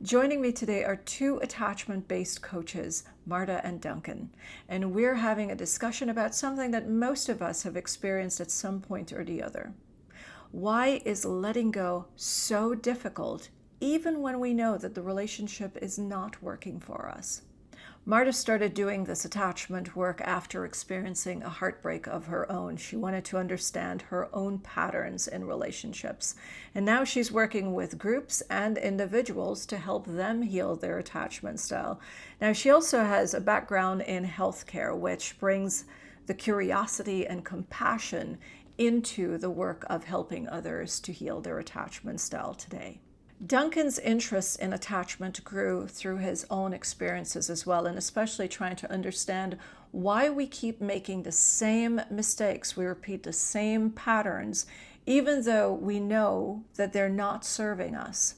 Joining me today are two attachment-based coaches, Marta and Duncan, and we're having a discussion about something that most of us have experienced at some point or the other. Why is letting go so difficult, even when we know that the relationship is not working for us? Marta started doing this attachment work after experiencing a heartbreak of her own. She wanted to understand her own patterns in relationships. And now she's working with groups and individuals to help them heal their attachment style. Now, she also has a background in healthcare, which brings the curiosity and compassion into the work of helping others to heal their attachment style today. Duncan's interest in attachment grew through his own experiences as well, and especially trying to understand why we keep making the same mistakes. We repeat the same patterns, even though we know that they're not serving us.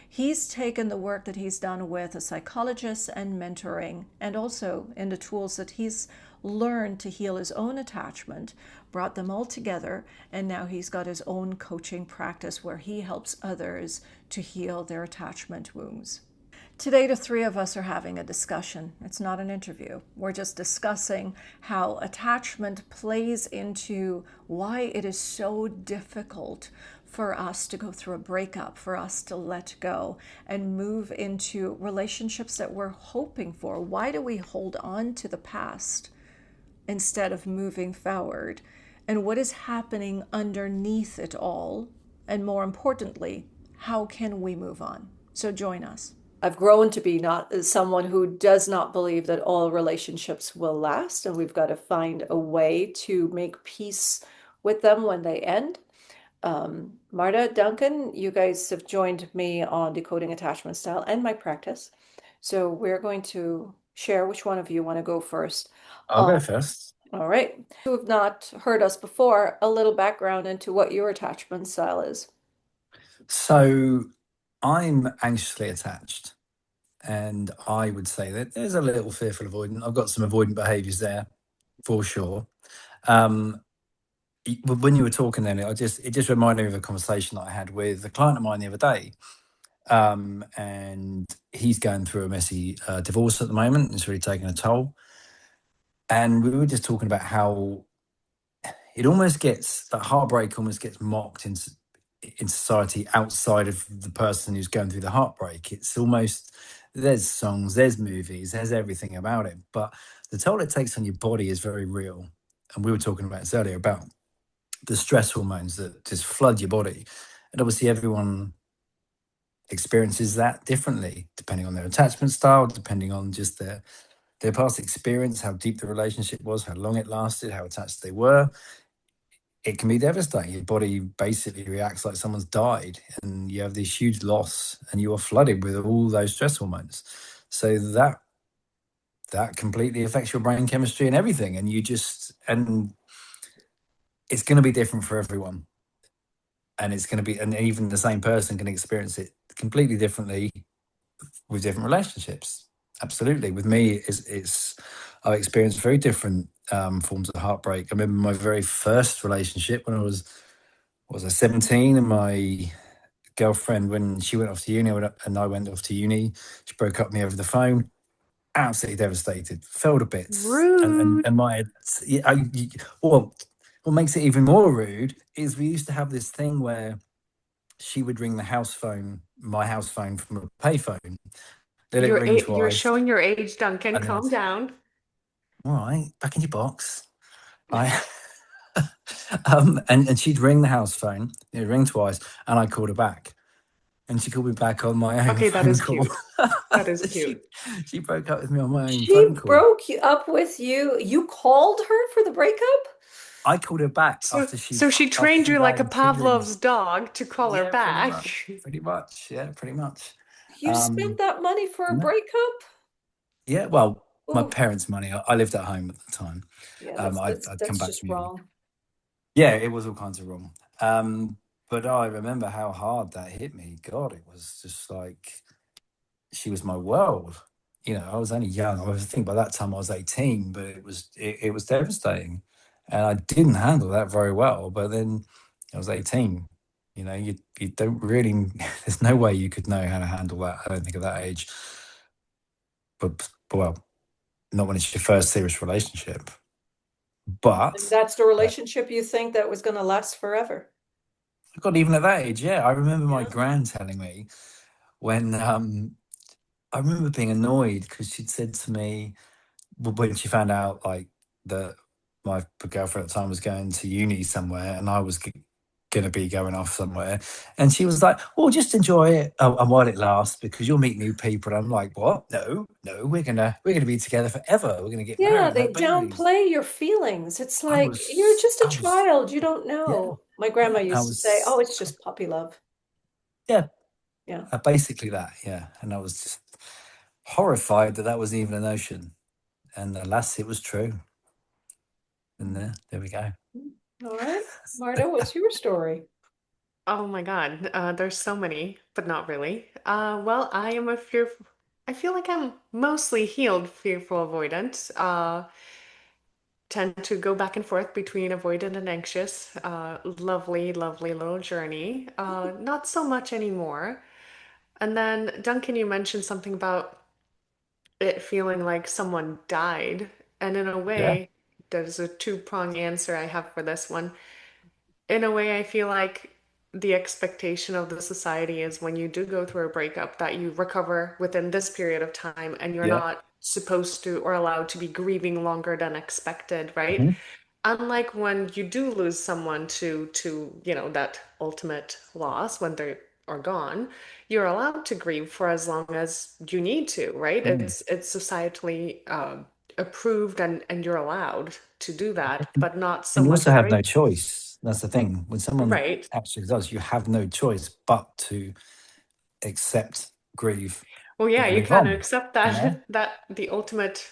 He's taken the work that he's done with a psychologist and mentoring, and also in the tools that he's learned to heal his own attachment, brought them all together, and now he's got his own coaching practice where he helps others to heal their attachment wounds. Today, the three of us are having a discussion. It's not an interview. We're just discussing how attachment plays into why it is so difficult for us to go through a breakup, for us to let go and move into relationships that we're hoping for. Why do we hold on to the past instead of moving forward? And what is happening underneath it all? And more importantly, how can we move on? So join us. I've grown to be not someone who does not believe that all relationships will last, and we've got to find a way to make peace with them when they end. Marta, Duncan, you guys have joined me on decoding attachment style and my practice. So we're going to share which one of you want to go first. I'll go first. All right. Who have not heard us before, a little background into what your attachment style is. So I'm anxiously attached, and I would say that there's a little fearful avoidant. I've got some avoidant behaviours there for sure. Um, when you were talking, then it just reminded me of a conversation that I had with a client of mine the other day, and he's going through a messy divorce at the moment. It's really taking a toll, and we were just talking about how it almost gets that heartbreak almost gets mocked in society outside of the person who's going through the heartbreak. It's almost there's songs, there's movies, there's everything about it, but the toll it takes on your body is very real. And we were talking about this earlier about the stress hormones that just flood your body, and obviously everyone experiences that differently depending on their attachment style, depending on just their past experience, how deep the relationship was, how long it lasted, how attached they were. It can be devastating. Your body basically reacts like someone's died, and you have this huge loss, and you are flooded with all those stress hormones. So that completely affects your brain chemistry and everything. And it's going to be different for everyone, and it's going to be, and even the same person can experience it completely differently with different relationships. Absolutely. With me, it's I've experienced very different forms of heartbreak. I remember my very first relationship when I was I 17, and my girlfriend, when she went off to uni and I went off to uni, she broke up with me over the phone. Absolutely devastated, fell to bits. Rude. And my yeah, well, what makes it even more rude is we used to have this thing where she would ring the house phone, my house phone, from a payphone. Let it ring You're twice, showing your age, Duncan. and then Calm down. all right, back in your box. I and she'd ring the house phone, it'd ring twice, and I called her back. And she called me back on my own Okay, that phone is call. cute. That is she cute. she broke up with me on my own phone She call. broke you up with you. You called her for the breakup? I called her back So, after she so she after trained she you like a rang 2 rings. Pavlov's dog to call her Yeah, pretty back. much. Pretty much. Yeah, pretty much. You spent Um, that money for a no, breakup? yeah, well, my Oh, parents' money. I lived at home at the time. yeah, that's that's I'd come that's back just from uni. wrong. Yeah, it was all kinds of wrong. But I remember how hard that hit me. God, it was just like she was my world. I was only young. I think by that time I was 18, but it was devastating, and I didn't handle that very well. But then I was 18. You don't really. There's no way you could know how to handle that. I don't think at that age. But well, not when it's your first serious relationship. And But that's the uh, relationship you think that was going to last forever. God, even at that age, yeah, I remember my Yeah. gran telling me when I remember being annoyed because she'd said to me when she found out like that my girlfriend at the time was going to uni somewhere and I was going to be going off somewhere, and she was like, "Well, just enjoy it and while it lasts because you'll meet new people." And I'm like, "What? No, no, we're gonna be together forever. We're gonna get Yeah, married and they have babies." downplay your feelings. It's I like you're was, just a I was, child. You don't yeah, know. My grandma yeah, I used to say, "Oh, was, it's just puppy love." yeah, Yeah. basically that, yeah. And I was just horrified that that was even a notion. And alas, it was true. And there we go. All right. Marta, what's your story? Oh my God, there's so many, but not really. Well, I feel like I'm mostly healed, fearful avoidant. Tend to go back and forth between avoidant and anxious. Lovely, lovely little journey. Not so much anymore. And then, Duncan, you mentioned something about it feeling like someone died. And in a Yeah, way, there's a two-prong answer I have for this one. In a way, I feel like the expectation of the society is when you do go through a breakup that you recover within this period of time and you're yeah. not supposed to or allowed to be grieving longer than expected, right? Mhm. Unlike when you do lose someone that ultimate loss when they are gone, you're allowed to grieve for as long as you need to, right? Mm. It's societally approved and you're allowed to do that, but not so And you much also have during. no choice. That's the thing. When someone Right. actually does, you have no choice but to accept, grieve, Well, yeah, and you move kind of on. accept You know? that that the ultimate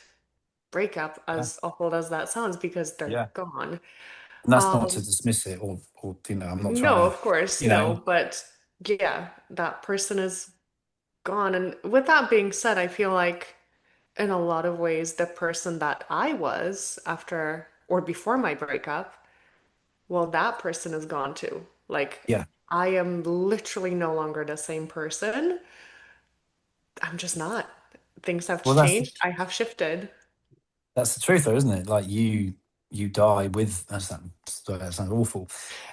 breakup, Yeah. as awful as that sounds, because they're Yeah. gone. And that's not to Um, dismiss it or I'm not trying no, to, of course, you know, no, but yeah, that person is gone. And with that being said, I feel like in a lot of ways, the person that I was after or before my breakup, well, that person is gone too. Like, yeah. I am literally no longer the same person. I'm just not. Things have Well, changed. I have shifted. that's the truth, though, isn't it? Like you die with that sounds awful.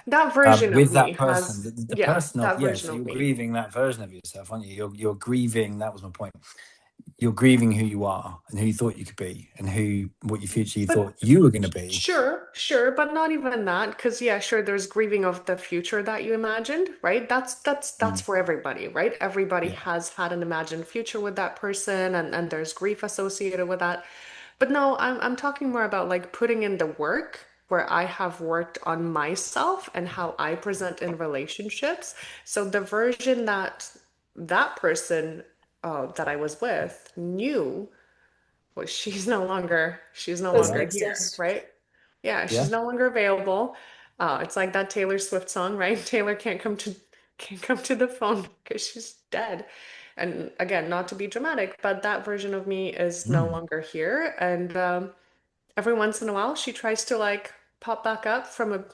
That version of With me that person, has, the yeah, person of that yeah. version So of you're me. grieving that version of yourself, aren't you? You're grieving. That was my point. You're grieving who you are and who you thought you could be and who what your future you But thought you were going to be. sure, sure, but not even that, because yeah, sure, there's grieving of the future that you imagined, right? That's Mm. for everybody, right? Everybody Yeah. has had an imagined future with that person, and there's grief associated with that. But no, I'm talking more about like putting in the work where I have worked on myself and how I present in relationships. So the version that that person that I was with knew, well, she's no Doesn't longer here, exist. right? Yeah, Yeah. she's no longer available. It's like that Taylor Swift song, right? Taylor can't come to the phone because she's dead. And again, not to be dramatic, but that version of me is no Mm. longer here. And every once in a while, she tries to like pop back up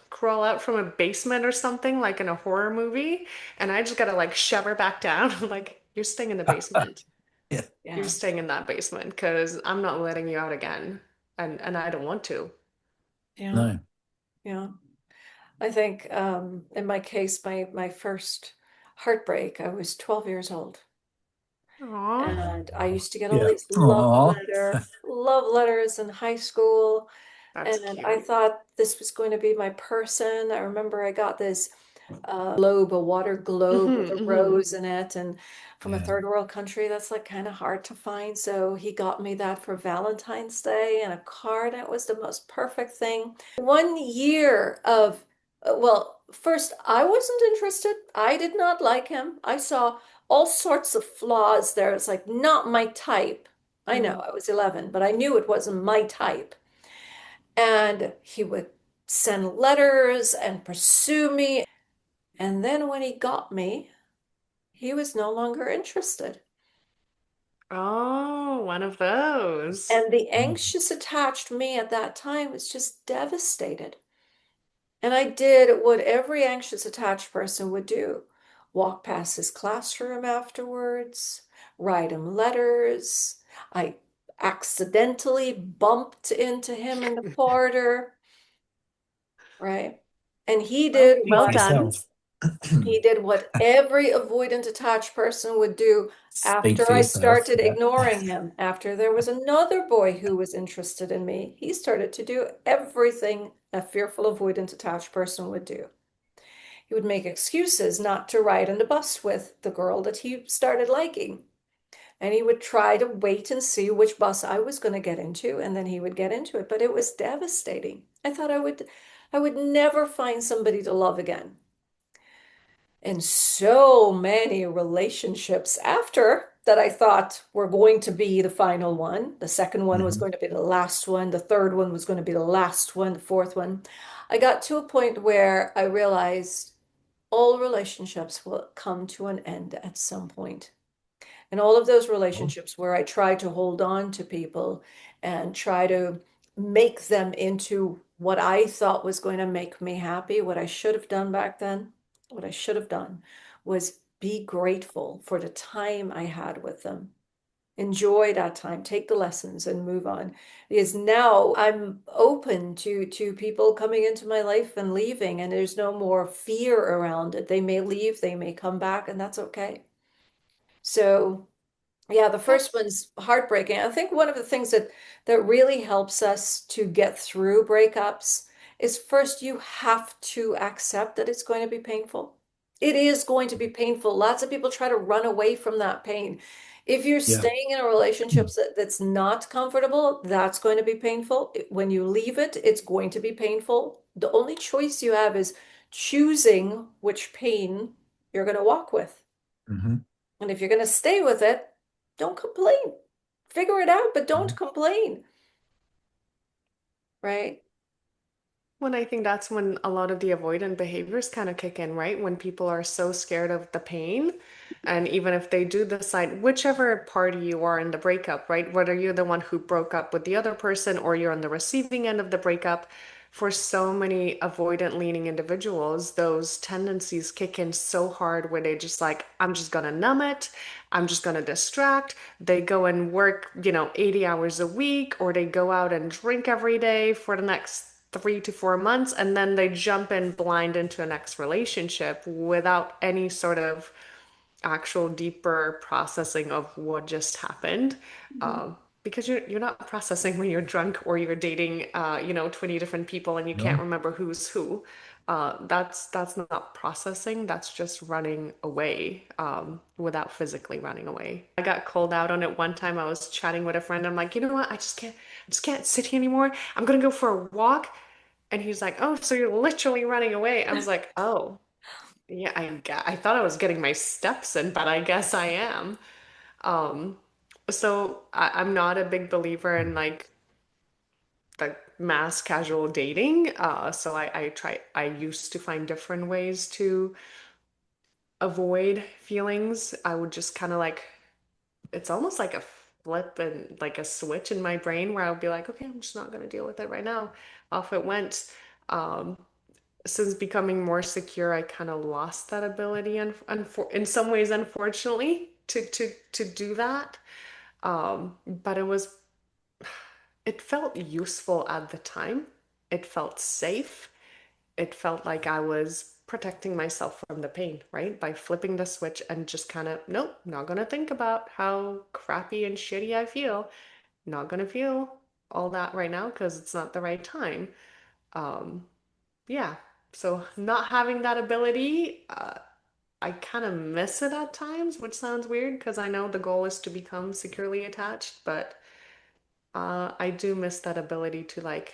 crawl out from a basement or something, like in a horror movie. And I just gotta like shove her back down. I'm like, you're staying in the basement. Yeah. You're Yeah. staying in that basement because I'm not letting you out again. And I don't want to. Yeah. No. Yeah. I think in my case, my first heartbreak, I was 12 years old. Aw, And I used to get all Yeah. these Aw. love letters in high school. that's And I cute. thought this was going to be my person. I remember I got this globe, a water globe with Hmm, a hmm. rose in it. And from a Yeah. third world country, that's like kind of hard to find. So he got me that for Valentine's Day and a card. And it was the most perfect thing. 1 year of, well, first, I wasn't interested. I did not like him. I saw all sorts of flaws there. It's like not my type. I know Hmm. I was 11, but I knew it wasn't my type. And he would send letters and pursue me. And then when he got me, he was no longer interested. Oh, one of those. And the Mm. anxious attached me at that time was just devastated. And I did what every anxious attached person would do: walk past his classroom afterwards, write him letters. I accidentally bumped into him in the corridor, right? And he Well, did well Speak for what done. yourself. he did what every avoidant attached person would do Speak after for I yourself. started Yeah. ignoring him. After there was another boy who was interested in me, he started to do everything a fearful avoidant attached person would do. He would make excuses not to ride on the bus with the girl that he started liking. And he would try to wait and see which bus I was going to get into, and then he would get into it. But it was devastating. I thought I would never find somebody to love again. And so many relationships after that I thought were going to be the final one. The second one was Hmm. going to be the last one. The third one was going to be the last one. The fourth one. I got to a point where I realized all relationships will come to an end at some point. And all of those Oh. relationships where I try to hold on to people and try to make them into what I thought was going to make me happy, what I should have done back then, what I should have done was be grateful for the time I had with them. Enjoy that time, take the lessons and move on. Because now I'm open to people coming into my life and leaving, and there's no more fear around it. They may leave, they may come back, and that's okay. So yeah, the first That's one's heartbreaking. I think one of the things that really helps us to get through breakups is first you have to accept that it's going to be painful. It is going to be painful. Lots of people try to run away from that pain. If you're Yeah. staying in a relationship that's not comfortable, that's going to be painful. When you leave it, it's going to be painful. The only choice you have is choosing which pain you're going to walk with. Hmm. And if you're going to stay with it, don't complain. Figure it out, but don't complain, right? when I think that's when a lot of the avoidant behaviors kind of kick in, right? When people are so scared of the pain. And even if they do decide, whichever party you are in the breakup, right? Whether you're the one who broke up with the other person or you're on the receiving end of the breakup, for so many avoidant leaning individuals, those tendencies kick in so hard where they just like, I'm just gonna numb it. I'm just gonna distract. They go and work, 80 hours a week, or they go out and drink every day for the next 3 to 4 months, and then they jump in blind into a next relationship without any sort of actual deeper processing of what just happened. Mhm. Because you're not processing when you're drunk or you're dating 20 different people and you can't No. remember who's who. That's not processing. That's just running away without physically running away. I got called out on it one time. I was chatting with a friend. I'm like, you know what? I just can't sit here anymore. I'm gonna go for a walk. And he's like, oh, so you're literally running away. I was like, oh, yeah, I thought I was getting my steps in, but I guess I am. Um, so I'm not a big believer in like the mass casual dating. So I used to find different ways to avoid feelings. I would just kind of like, it's almost like a flip and like a switch in my brain where I would be like, okay, I'm just not going to deal with it right now. Off it went. Um, since becoming more secure, I kind of lost that ability, and in some ways, unfortunately, to do that. But it felt useful at the time. It felt safe. It felt like I was protecting myself from the pain, right? By flipping the switch and just kind of, nope, not gonna think about how crappy and shitty I feel. Not gonna feel all that right now because it's not the right time. Um, yeah. So not having that ability, I kind of miss it at times, which sounds weird because I know the goal is to become securely attached, but I do miss that ability to like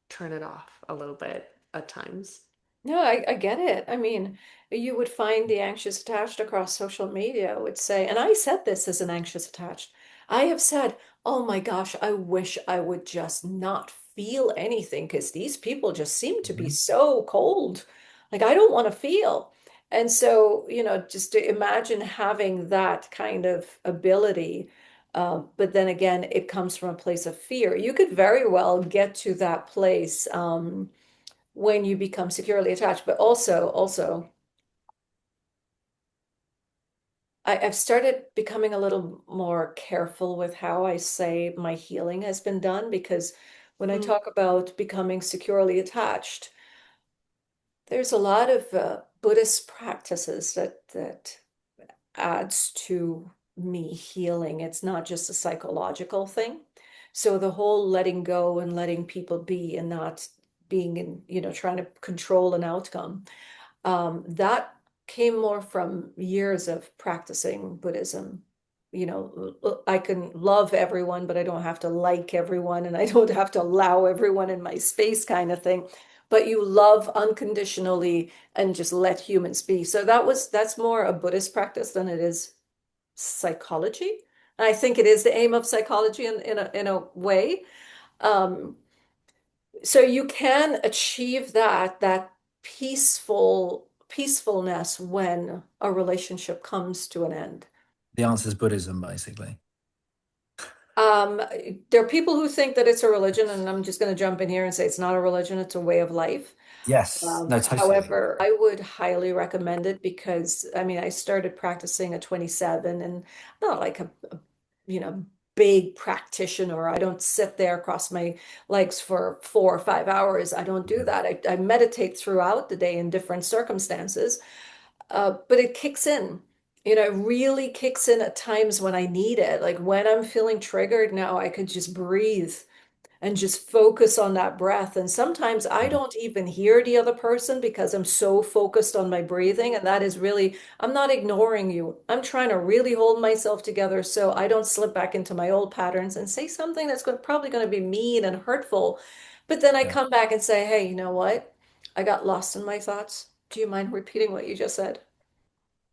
turn it off a little bit at times. No, I get it. I mean, you would find the anxious attached across social media would say, and I said this as an anxious attached. I have said, oh my gosh, I wish I would just not feel anything because these people just seem to be Mhm. so cold. Like, I don't want to feel. And so, just to imagine having that kind of ability. But then again, it comes from a place of fear. You could very well get to that place. when you become securely attached. But also, I've started becoming a little more careful with how I say my healing has been done, because when I Mm. talk about becoming securely attached, there's a lot of Buddhist practices that adds to me healing. It's not just a psychological thing. So the whole letting go and letting people be and not being in, trying to control an outcome, that came more from years of practicing Buddhism. I can love everyone, but I don't have to like everyone, and I don't have to allow everyone in my space, kind of thing. But you love unconditionally and just let humans be. So that's more a Buddhist practice than it is psychology. And I think it is the aim of psychology in a way. Um, so you can achieve that peacefulness when a relationship comes to an end. The answer is Buddhism, basically. Um, there are people who think that it's a religion, and I'm just going to jump in here and say it's not a religion, it's a way of life. Yes. No, totally. However, I would highly recommend it because, I mean, I started practicing at 27, and not like a big practitioner. I don't sit there across my legs for 4 or 5 hours. I don't do Yeah. that. I meditate throughout the day in different circumstances, but it kicks in. It really kicks in at times when I need it. Like when I'm feeling triggered now, I could just breathe and just focus on that breath. And sometimes I Yeah. don't even hear the other person because I'm so focused on my breathing. And that is really, I'm not ignoring you. I'm trying to really hold myself together so I don't slip back into my old patterns and say something that's probably going to be mean and hurtful. But then I Yeah. come back and say, hey, you know what? I got lost in my thoughts. Do you mind repeating what you just said?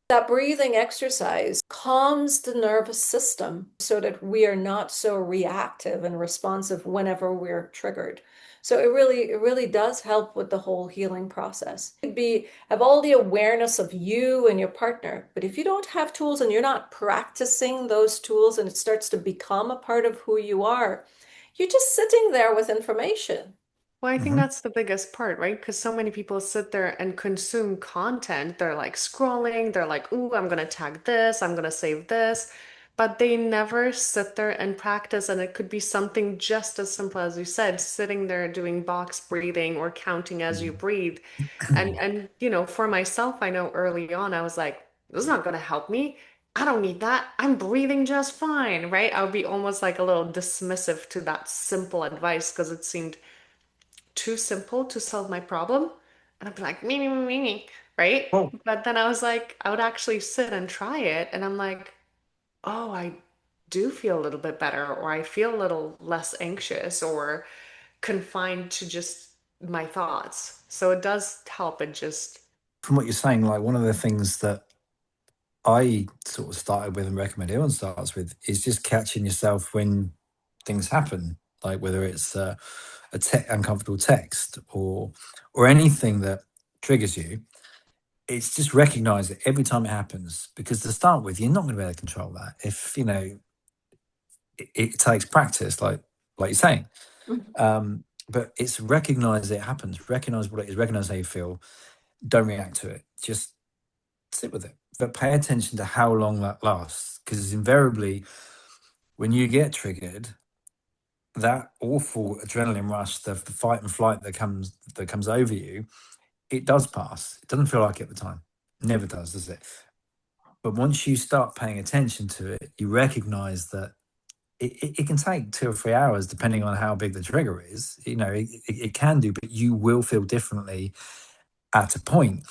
That breathing exercise calms the nervous system so that we are not so reactive and responsive whenever we're triggered. So it really does help with the whole healing process. You could have all the awareness of you and your partner, but if you don't have tools and you're not practicing those tools and it starts to become a part of who you are, you're just sitting there with information. Well, I think Hmm. that's the biggest part, right? Because so many people sit there and consume content. They're like scrolling, they're like, ooh, I'm gonna tag this, I'm gonna save this. But they never sit there and practice. And it could be something just as simple as you said, sitting there doing box breathing or counting as you breathe. And for myself, I know early on I was like, this is not gonna help me. I don't need that. I'm breathing just fine, right? I would be almost like a little dismissive to that simple advice because it seemed too simple to solve my problem. And I'd be like, me, right? Well, But then I was like, I would actually sit and try it. And I'm like, oh, I do feel a little bit better, or I feel a little less anxious or confined to just my thoughts. So it does help. It just, from what you're saying, like one of the things that I sort of started with and recommend everyone starts with is just catching yourself when things happen, like whether it's uncomfortable text or anything that triggers you. It's just recognize it every time it happens, because to start with, you're not going to be able to control that. If it takes practice, like you're saying. But it's recognize it happens, recognize what it is, recognize how you feel. Don't react to it. Just sit with it, but pay attention to how long that lasts, because invariably when you get triggered, that awful adrenaline rush, the fight and flight that comes over you, it does pass. It doesn't feel like it at the time. Never does it? But once you start paying attention to it, you recognize that it can take 2 or 3 hours, depending on how big the trigger is. It can do, but you will feel differently at a point.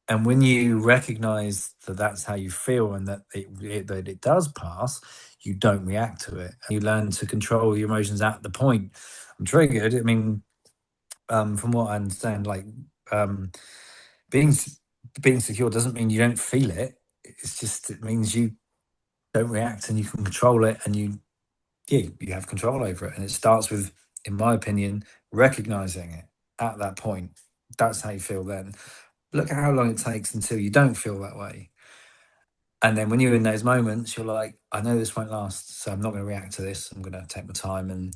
And when you recognize that that's how you feel and that it does pass, you don't react to it. You learn to control your emotions at the point. I'm triggered. I mean, from what I understand, like being being secure doesn't mean you don't feel it. It means you don't react and you can control it, and you have control over it. And it starts with, in my opinion, recognizing it at that point. That's how you feel then. Look at how long it takes until you don't feel that way. And then when you're in those moments, you're like, I know this won't last, so I'm not going to react to this. I'm going to take my time, and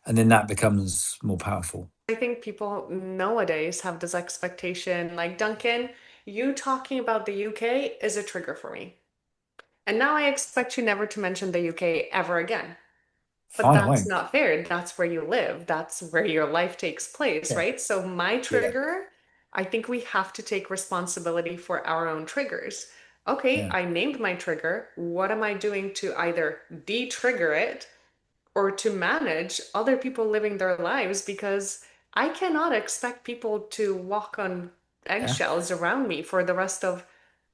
then that becomes more powerful. I think people nowadays have this expectation, like Duncan, you talking about the UK is a trigger for me. And now I expect you never to mention the UK ever again. But Fine, I that's won't. not fair. That's where you live. That's where your life takes place, Yeah, right? So my yeah, trigger, I think we have to take responsibility for our own triggers. Okay, yeah, I named my trigger. What am I doing to either de-trigger it or to manage other people living their lives? Because I cannot expect people to walk on yeah, eggshells around me for the rest of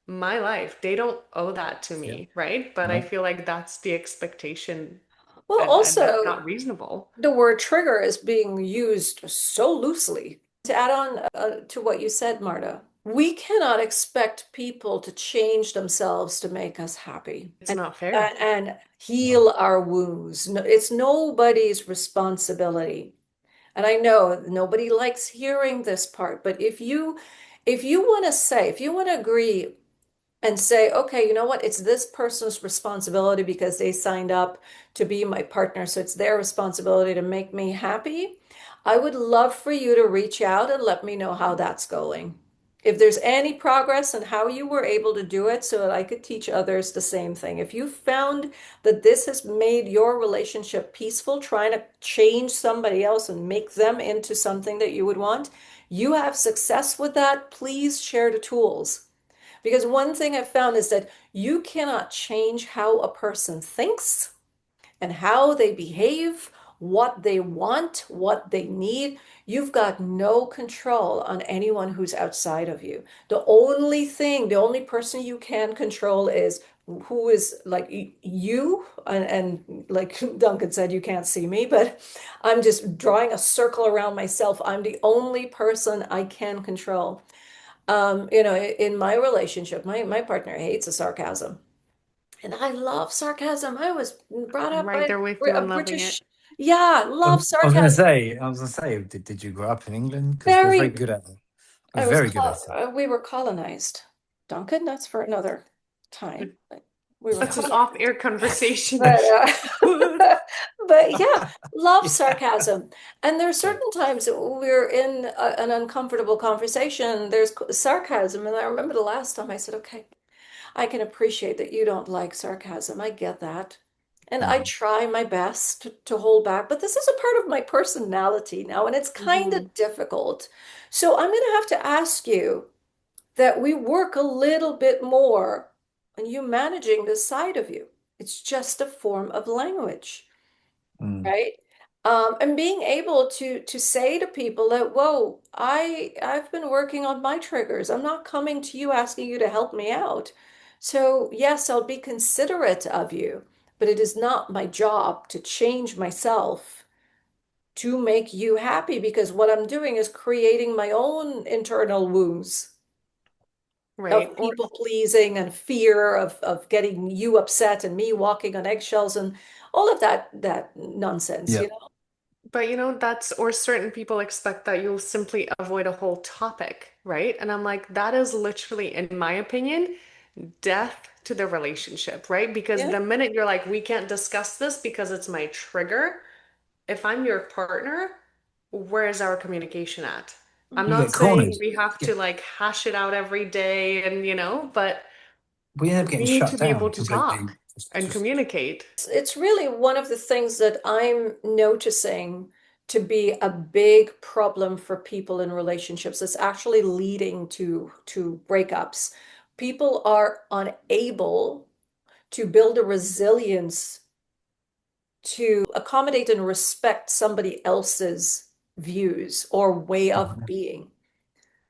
my life. They don't owe that to yeah. me, right? But I No. feel like that's the expectation, Well, and that's also, not reasonable. the word trigger is being used so loosely. To add on to what you said, Marta, we cannot expect people to change themselves to make us happy It's and not fair. heal our wounds. No, it's nobody's responsibility. And I know nobody likes hearing this part, but if you want to say, if you want to agree and say, okay, you know what? It's this person's responsibility because they signed up to be my partner. So it's their responsibility to make me happy. I would love for you to reach out and let me know how that's going. If there's any progress and how you were able to do it so that I could teach others the same thing. If you found that this has made your relationship peaceful, trying to change somebody else and make them into something that you would want, you have success with that, please share the tools. Because one thing I've found is that you cannot change how a person thinks and how they behave, what they want, what they need. You've got no control on anyone who's outside of you. The only person you can control is who is like you. And like Duncan said, you can't see me, but I'm just drawing a circle around myself. I'm the only person I can control. In my relationship, my partner hates a sarcasm. And I love sarcasm. I was brought I'm up right by there with you a and loving it. British, yeah, love sarcasm. I was gonna say, did you grow up in England? Because we're very Very, good at it. We're I was, very good at it. we were colonized. Duncan, that's for another time. We were That's an colonized. off-air conversation. But but yeah, love Yeah. sarcasm. And there's Yeah. certain times that we're in an uncomfortable conversation. There's sarcasm, and I remember the last time I said, "Okay, I can appreciate that you don't like sarcasm. I get that." And I Mm, try my best to hold back, but this is a part of my personality now, and it's kind Mhm. of difficult. So I'm going to have to ask you that we work a little bit more on you managing this side of you. It's just a form of language, mm, right? And being able to say to people that, whoa, I've been working on my triggers. I'm not coming to you asking you to help me out. So yes, I'll be considerate of you, but it is not my job to change myself to make you happy because what I'm doing is creating my own internal wounds Right. of Or, people pleasing and fear of getting you upset and me walking on eggshells and all of that nonsense, yeah. you know? but that's, or certain people expect that you'll simply avoid a whole topic, right? And I'm like, that is literally, in my opinion, death to the relationship, right? Because Yeah. the minute you're like, we can't discuss this because it's my trigger, if I'm your partner, where is our communication at? I'm You Mhm. not get cornered. saying we have Yeah. to like hash it out every day and, but We end up we getting need to shut be able down to completely. talk and communicate. It's really one of the things that I'm noticing to be a big problem for people in relationships. It's actually leading to breakups. People are unable to build a resilience to accommodate and respect somebody else's views or way of Mhm. being.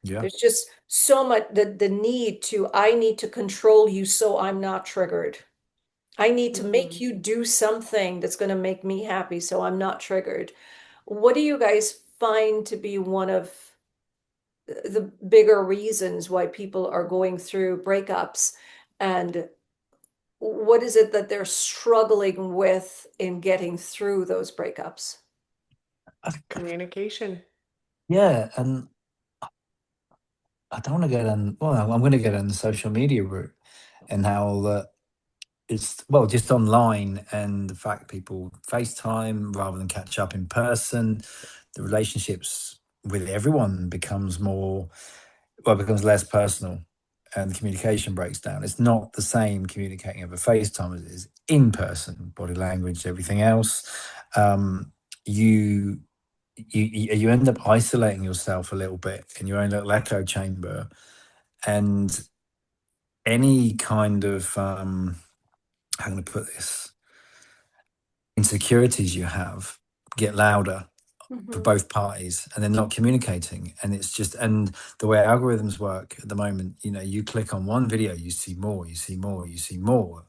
Yeah. There's just so much the need to, I need to control you so I'm not triggered. I need to make Mhm. you do something that's going to make me happy so I'm not triggered. What do you guys find to be one of the bigger reasons why people are going through breakups? And what is it that they're struggling with in getting through those breakups? Communication. Yeah, and I don't want to get on. Well, I'm going to get on the social media route and how it's well just online and the fact people FaceTime rather than catch up in person. the relationships with everyone becomes more, well, becomes less personal, and communication breaks down. It's not the same communicating over FaceTime as it is in person, body language, everything else. Um, you you end up isolating yourself a little bit in your own little echo chamber, and any kind of how can I put this, insecurities you have get louder for Mhm. both parties, and they're not communicating. And it's just, and the way algorithms work at the moment, you click on one video, you see more, you see more, you see more,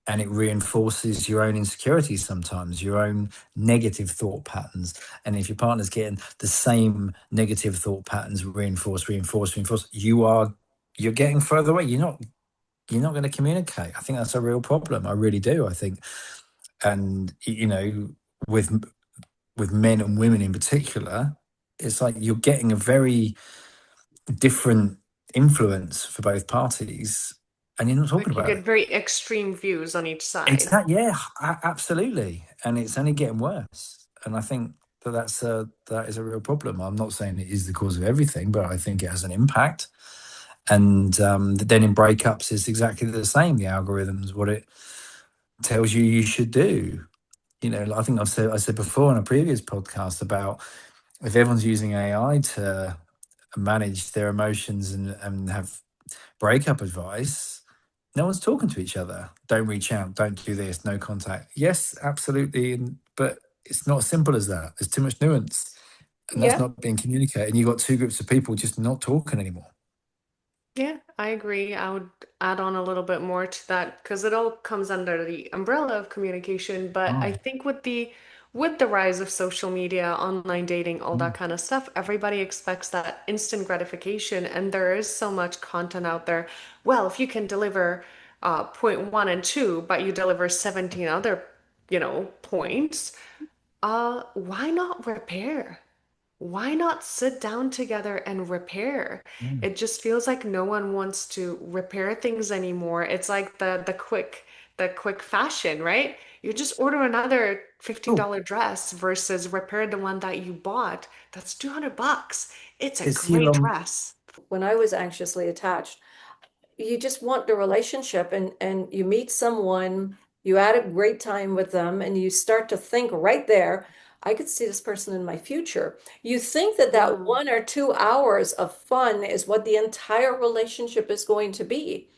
and it reinforces your own insecurities, sometimes your own negative thought patterns. And if your partner's getting the same negative thought patterns reinforced, you're getting further away. You're not going to communicate. I think that's a real problem. I really do. I think, and with men and women in particular, it's like you're getting a very different influence for both parties, and you're not talking Like you about get it. very extreme views on each side. Exactly. Yeah, absolutely. And it's only getting worse. And I think that is a real problem. I'm not saying it is the cause of everything, but I think it has an impact. And then in breakups, it's exactly the same. The algorithms, what it tells you should do. I think I said before in a previous podcast about, if everyone's using AI to manage their emotions and have breakup advice, no one's talking to each other. Don't reach out, don't do this, no contact. Yes, absolutely, but it's not as simple as that. There's too much nuance, and that's Yeah. not being communicated. And you've got two groups of people just not talking anymore. Yeah, I agree. I would add on a little bit more to that because it all comes under the umbrella of communication. But I Mm, think with the rise of social media, online dating, all that mm, kind of stuff, everybody expects that instant gratification, and there is so much content out there. Well, if you can deliver point one and two, but you deliver 17 other, points, why not repair? Why not sit down together and repair? mm, It just feels like no one wants to repair things anymore. It's like the quick fashion, right? You just order another oh, $15 dress versus repair the one that you bought. That's 200 bucks. It's a it's the great long. dress. When I was anxiously attached, you just want the relationship, and you meet someone, you had a great time with them, and you start to think right there, I could see this person in my future. You think that that Mm, 1 or 2 hours of fun is what the entire relationship is going to be.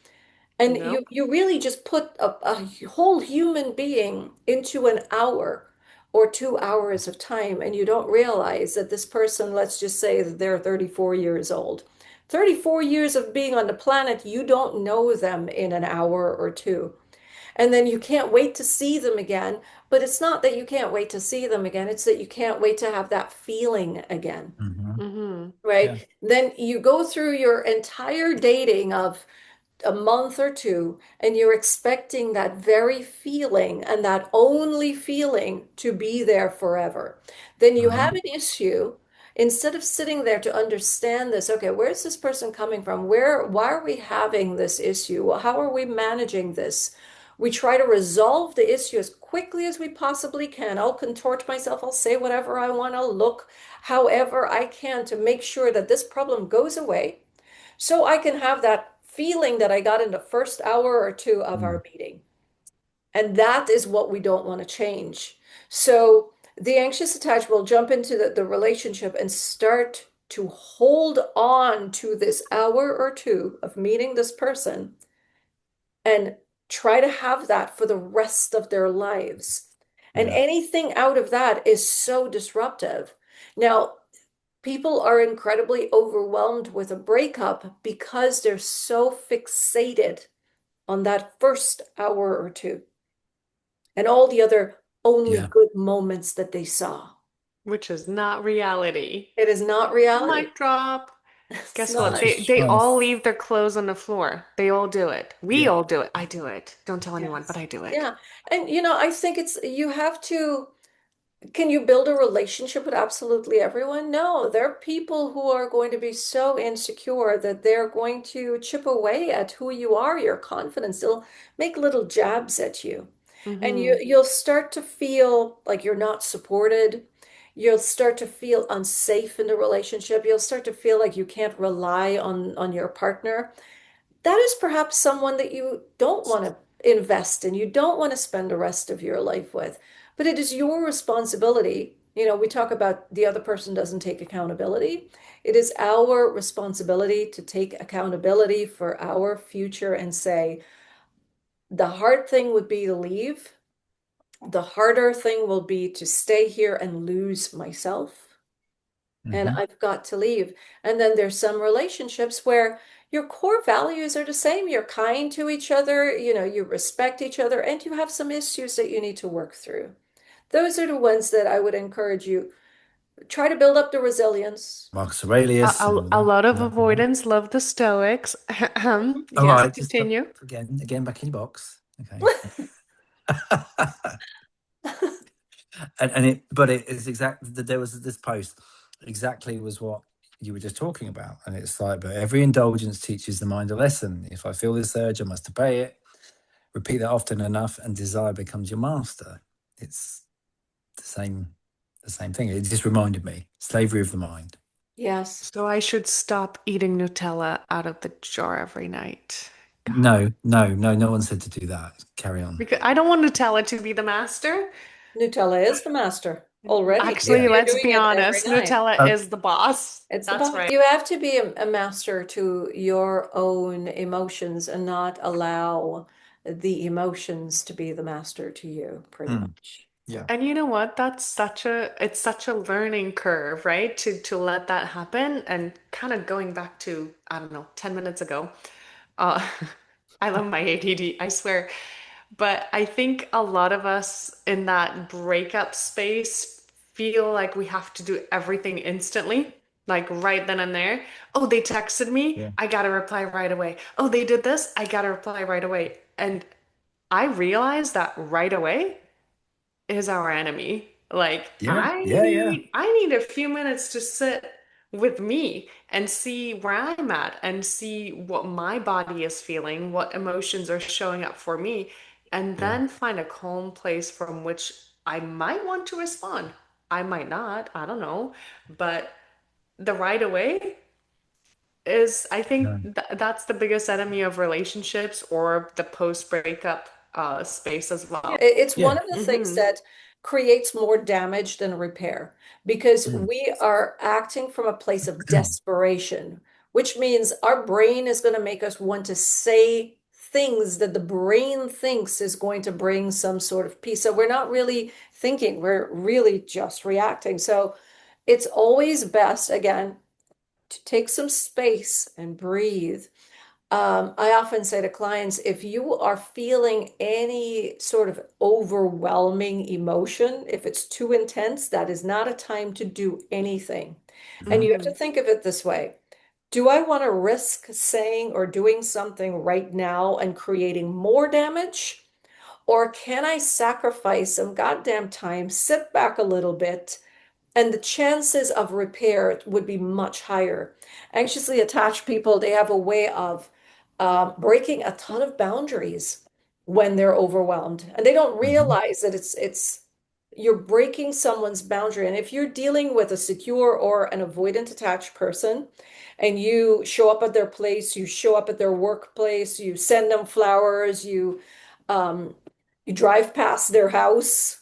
And you nope. you really just put a whole human being into an hour or 2 hours of time, and you don't realize that this person, let's just say that they're 34 years old. 34 years of being on the planet, you don't know them in an hour or two. And then you can't wait to see them again. But it's not that you can't wait to see them again, it's that you can't wait to have that feeling again, Mhm. Mm-hmm. Yeah. right? Then you go through your entire dating of a month or two, and you're expecting that very feeling and that only feeling to be there forever. Then you have Mhm. an issue. Instead of sitting there to understand this, okay, where's this person coming from? Why are we having this issue? Well, how are we managing this? We try to resolve the issue as quickly as we possibly can. I'll contort myself, I'll say whatever I want to, look however I can to make sure that this problem goes away, so I can have that feeling that I got in the first hour or two of Mm. our meeting. And that is what we don't want to change. So the anxious attached will jump into the relationship and start to hold on to this hour or two of meeting this person and try to have that for the rest of their lives. And Yeah. anything out of that is so disruptive. Now, people are incredibly overwhelmed with a breakup because they're so fixated on that first hour or two and all the other only Yeah. good moments that they saw. Which is not reality. It is not reality. Mic drop. It's Guess I what? not. They just, they all leave their clothes on the floor. They all do it. We yeah. all do it. I do it. Don't tell anyone, but Yes. I do it. Yeah. And I think you have to. Can you build a relationship with absolutely everyone? No, there are people who are going to be so insecure that they're going to chip away at who you are, your confidence. They'll make little jabs at you. And Mm-hmm. you'll start to feel like you're not supported. You'll start to feel unsafe in the relationship. You'll start to feel like you can't rely on your partner. That is perhaps someone that you don't want to invest in, you don't want to spend the rest of your life with. But it is your responsibility. You know, we talk about the other person doesn't take accountability. It is our responsibility to take accountability for our future and say, the hard thing would be to leave. The harder thing will be to stay here and lose myself. And Hmm. I've got to leave. And then there's some relationships where your core values are the same. You're kind to each other, you know, you respect each other, and you have some issues that you need to work through. Those are the ones that I would encourage you. Try to build up the resilience. Marcus Aurelius and A lot of all that. Yeah. avoidance, love the Stoics. All Yes, right, just continue. again back in your box. Okay. But it is exactly there was this post exactly was what you were just talking about, and it's like, but every indulgence teaches the mind a lesson. If I feel this urge, I must obey it. Repeat that often enough, and desire becomes your master. It's the same thing. It just reminded me, slavery of the mind. Yes. So I should stop eating Nutella out of the jar every night. God. No, no, no, no one said to do that. Carry on. Because I don't want Nutella to be the master. Nutella is the master already if Actually, Yeah. you're let's doing be it every honest, night. Nutella is the boss. It's the That's boss. right. You have to be a master to your own emotions and not allow the emotions to be the master to you, pretty Mm, much. yeah. And you know what? It's such a learning curve, right? To let that happen and kind of going back to, I don't know, 10 minutes ago. Uh I love my ADD, I swear. But I think a lot of us in that breakup space feel like we have to do everything instantly, like right then and there. Oh, they texted me, Yeah. I gotta reply right away. Oh, they did this, I gotta reply right away. And I realized that right away is our enemy. Like Yeah. Yeah. Yeah. I need a few minutes to sit with me and see where I'm at and see what my body is feeling, what emotions are showing up for me, and Yeah. then find a calm place from which I might want to respond. I might not, I don't know, but the right away is I think No. that's the biggest enemy of relationships or the post breakup space as Yeah, well. it's one Yeah. of the things Hmm. that creates more damage than repair because Mm. we are acting from a place of desperation, which means our brain is going to make us want to say things that the brain thinks is going to bring some sort of peace. So we're not really thinking, we're really just reacting. So it's always best, again, to take some space and breathe. I often say to clients, if you are feeling any sort of overwhelming emotion, if it's too intense, that is not a time to do anything. And you have to Hmm. think of it this way. Do I want to risk saying or doing something right now and creating more damage? Or can I sacrifice some goddamn time, sit back a little bit, and the chances of repair would be much higher. Anxiously attached people, they have a way of breaking a ton of boundaries when they're overwhelmed, and they don't Hmm. realize that it's you're breaking someone's boundary. And if you're dealing with a secure or an avoidant attached person, and you show up at their place, you show up at their workplace, you send them flowers, um, you drive past their house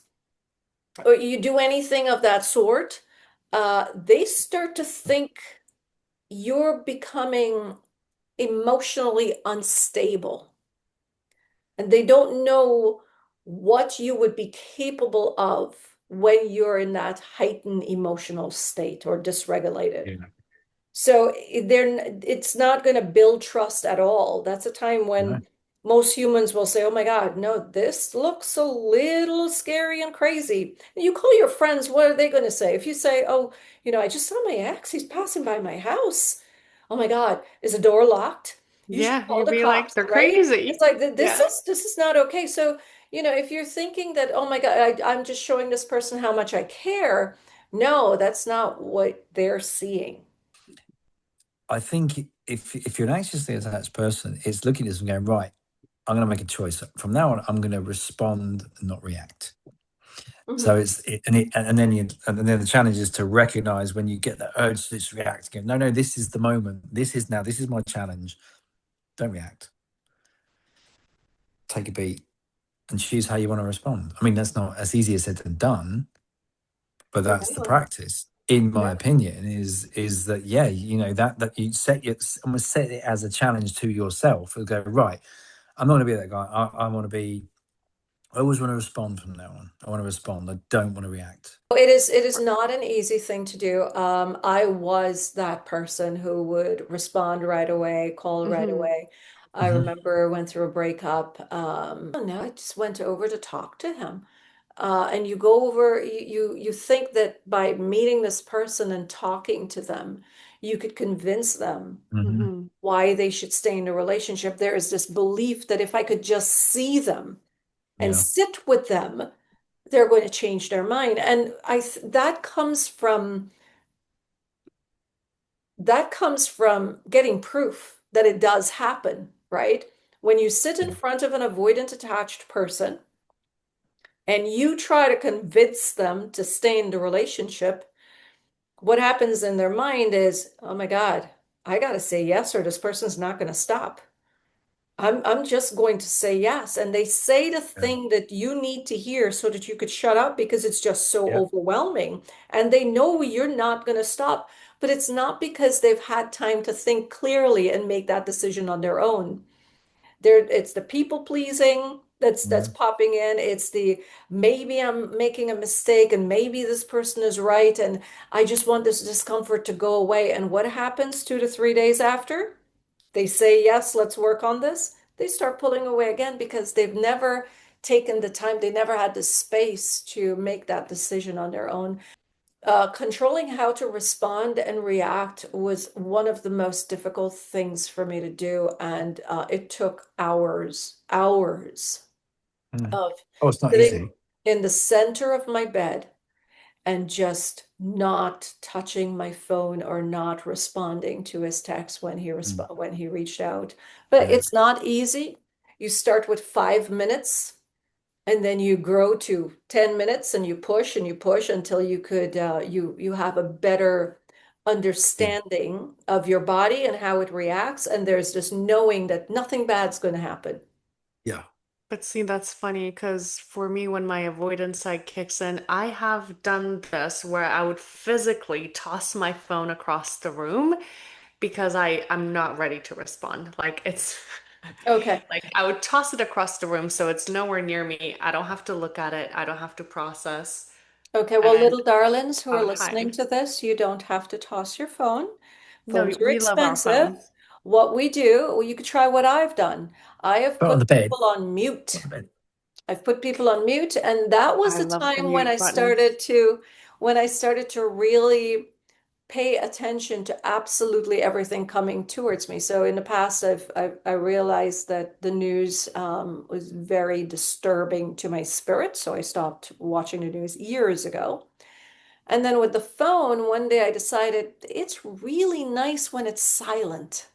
or you do anything of that sort, they start to think you're becoming emotionally unstable. And they don't know what you would be capable of when you're in that heightened emotional state or dysregulated. Yeah. So it's not going to build trust at all. That's a time No. when most humans will say, "Oh my God, no, this looks a little scary and crazy." And you call your friends, what are they going to say? If you say, "Oh, I just saw my ex, he's passing by my house." Oh my God, is the door locked? You should Yeah, call you'd the be like, cops, they're right? It's crazy. like this Yeah. is not okay. So, if you're thinking that, "Oh my God, I'm just showing this person how much I care." No, that's not what they're seeing. I think if you're an anxiously attached person, it's looking at this and going, right, I'm going to make a choice. From now on, I'm going to respond and not react. So Hmm. and then the challenge is to recognize when you get that urge to just react again. No, no, this is the moment. This is now. This is my challenge. Don't react. Take a beat and choose how you want to respond. I mean, that's not as easy as said than done, but that's the No, practice, in my no. opinion. Is that yeah, you know that you set it almost set it as a challenge to yourself. And go right. I'm not going to be that guy. I want to be. I always want to respond from now on. I want to respond. I don't want to react. It is not an easy thing to do. I was that person who would respond right away, call right Hmm. away. I Hmm. remember I went through a breakup. No, I just went over to talk to him. And you go over, you think that by meeting this person and talking to them, you could convince them Hmm. Hmm. why they should stay in a relationship. There is this belief that if I could just see them and Yeah. sit with them, they're going to change their mind. And that comes from getting proof that it does happen, right? When you sit in Yeah. front of an avoidant attached person and you try to convince them to stay in the relationship, what happens in their mind is, oh my God, I got to say yes, or this person's not going to stop. I'm just going to say yes. And they say the Yeah. thing that you need to hear so that you could shut up because it's just so Yeah. overwhelming. And they know you're not going to stop. But it's not because they've had time to think clearly and make that decision on their own. It's the people pleasing that's Mhm. popping in. It's the maybe I'm making a mistake and maybe this person is right and I just want this discomfort to go away. And what happens 2 to 3 days after? They say, yes, let's work on this. They start pulling away again because they've never taken the time, they never had the space to make that decision on their own. Controlling how to respond and react was one of the most difficult things for me to do. And it took hours Mm. of Oh, it's not sitting easy. in the center of my bed and just not touching my phone or not responding to his text Mm. when he reached out. But Yeah. it's not easy. You start with 5 minutes and then you grow to 10 minutes and you push until you have a better Yeah. understanding of your body and how it reacts. And there's this knowing that nothing bad's going to happen. Yeah. But see, that's funny because for me, when my avoidance side kicks in, I have done this where I would physically toss my phone across the room because I'm not ready to respond. Like it's Okay. like I would toss it across the room so it's nowhere near me. I don't have to look at it. I don't have to process, Okay, well, and little darlings who I are would listening hide. to this, you don't have to toss your phone. No, Phones are we love our expensive. phones. What we do, well, you could try what I've done. I have Put it on put the bed. people on Put it mute. on the bed. I've put people on mute, and that was I the love the time when mute I button. started to really pay attention to absolutely everything coming towards me. So in the past, I realized that the news was very disturbing to my spirit, so I stopped watching the news years ago. And then with the phone, one day I decided it's really nice when it's silent.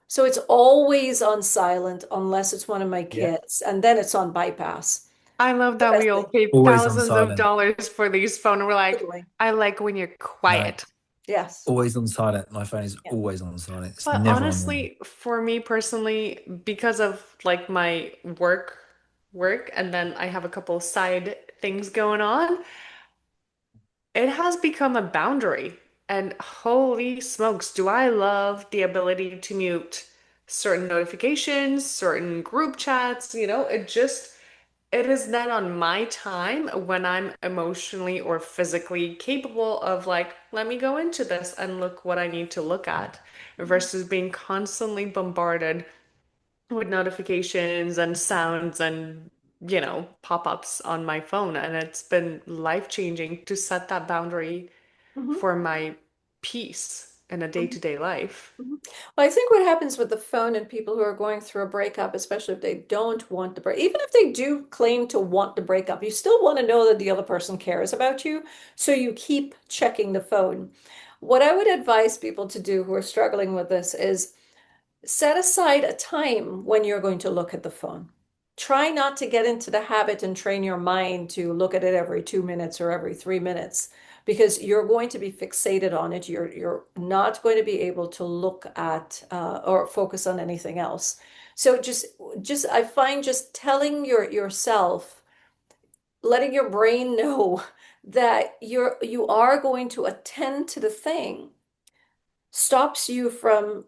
So it's always on silent unless it's one of my Yeah. kids, and then it's on bypass. I love The that best we all thing. paid Always on thousands of silent. dollars for these phones. And we're like, Totally. I like when you're No. quiet. Yes. Always on silent. My phone is Yeah. always on silent. It's But never on ring. honestly, for me personally, because of like my work, and then I have a couple side things going on, it has become a boundary. And holy smokes, do I love the ability to mute certain notifications, certain group chats, it is then on my time when I'm emotionally or physically capable of like, let me go into this and look what I need to look at versus being constantly bombarded with notifications and sounds and, pop-ups on my phone. And it's been life-changing to set that boundary Mhm. for my peace in a Mhm. day-to-day life. Mhm. Well, I think what happens with the phone and people who are going through a breakup, especially if they don't want the break, even if they do claim to want the breakup, you still want to know that the other person cares about you. So you keep checking the phone. What I would advise people to do who are struggling with this is set aside a time when you're going to look at the phone. try not to get into the habit and train your mind to look at it every 2 minutes or every 3 minutes because you're going to be fixated on it. You're not going to be able to look at or focus on anything else. So just I find just telling yourself, letting your brain know that you are going to attend to the thing stops you from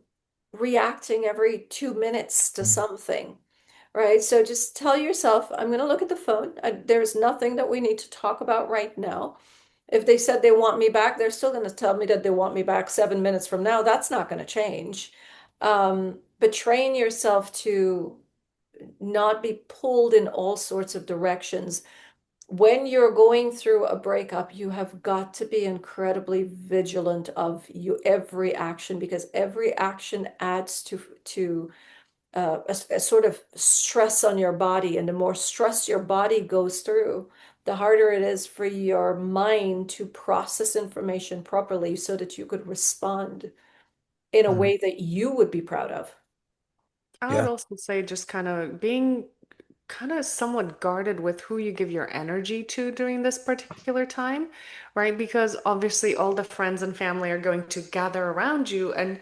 reacting every 2 minutes to Mm. something. Right. So just tell yourself, I'm going to look at the phone. There's nothing that we need to talk about right now. If they said they want me back, they're still going to tell me that they want me back 7 minutes from now. That's not going to change. But train yourself to not be pulled in all sorts of directions. When you're going through a breakup, you have got to be incredibly vigilant of every action because every action adds to a sort of stress on your body. And the more stress your body goes through, the harder it is for your mind to process information properly so that you could respond in a Mm. way that you would be proud of. I would Yeah. also say just kind of being kind of somewhat guarded with who you give your energy to during this particular time, right? Because obviously all the friends and family are going to gather around you, and